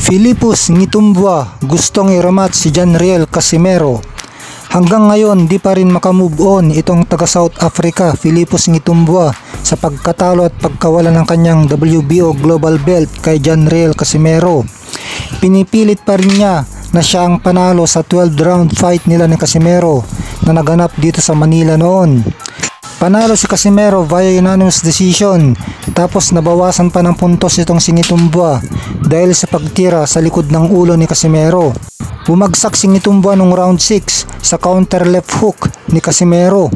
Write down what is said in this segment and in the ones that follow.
Philippus Ngitumbua gustong i-rematch si Janriel Casimero. Hanggang ngayon di pa rin makamove on itong taga South Africa, Philippus Ngitumbua, sa pagkatalo at pagkawala ng kanyang WBO Global Belt kay Janriel Casimero. Pinipilit pa rin niya na siya ang panalo sa 12 round fight nila ni Casimero na naganap dito sa Manila noon. Panalo si Casimero via unanimous decision, tapos nabawasan pa ng puntos itong si Ngitumbua dahil sa pagtira sa likod ng ulo ni Casimero. Bumagsak si Ngitumbua nung round 6 sa counter left hook ni Casimero.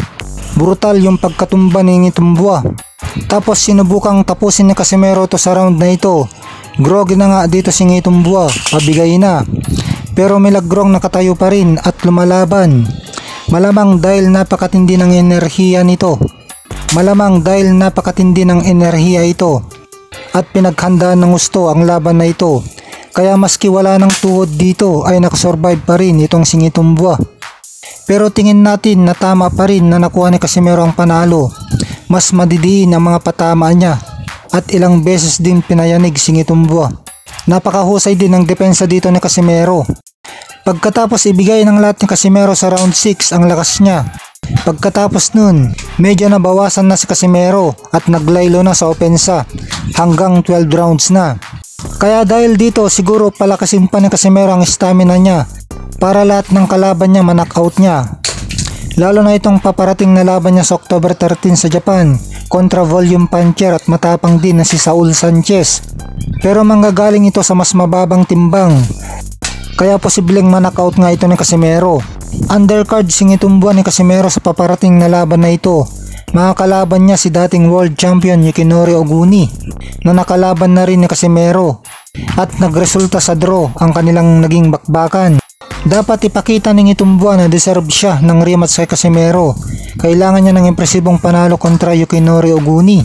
Brutal yung pagkatumba ni Ngitumbua. Tapos sinubukang tapusin ni Casimero to sa round na ito. Groggy na nga dito si Ngitumbua, pabigay na. Pero milagrong nakatayo pa rin at lumalaban. Malamang dahil napakatindi ng enerhiya nito. Malamang dahil napakatindi ng enerhiya ito. At pinaghandaan ng gusto ang laban na ito. Kaya maski wala ng tuhod dito ay nakasurvive pa rin itong si Ngitumbua. Pero tingin natin na tama pa rin na nakuha ni Casimero ang panalo. Mas madidiin ang mga patama niya. At ilang beses din pinayanig si Ngitumbua. Napakahusay din ng depensa dito ni Casimero. Pagkatapos ibigay ng lahat ni Casimero sa round 6 ang lakas niya. Pagkatapos nun, medyo nabawasan na si Casimero at naglaylo na sa opensa hanggang 12 rounds na. Kaya dahil dito siguro palakasin pa ni Casimero ang stamina niya para lahat ng kalaban niya ma-knockout niya. Lalo na itong paparating na laban niya sa October 13 sa Japan kontra volume puncher at matapang din na si Saul Sanchez. Pero manggagaling ito sa mas mababang timbang. Kaya posibleng ma-knockout nga ito ni Casimero. Undercard si Ngitumbua ni Casimero sa paparating na laban na ito. Makakalaban niya si dating world champion Yukinori Oguni na nakalaban na rin ni Casimero at nagresulta sa draw ang kanilang naging bakbakan. Dapat ipakita ni Ngitumbua na deserve siya ng rematch kay Casimero. Kailangan niya ng impresibong panalo kontra Yukinori Oguni.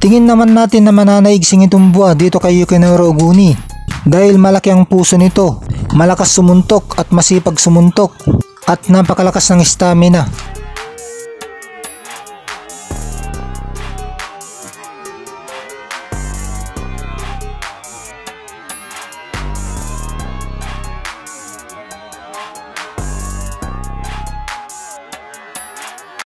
Tingin naman natin na mananaig si Ngitumbua dito kay Yukinori Oguni dahil malaki ang puso nito. Malakas sumuntok at masipag sumuntok at napakalakas ng stamina.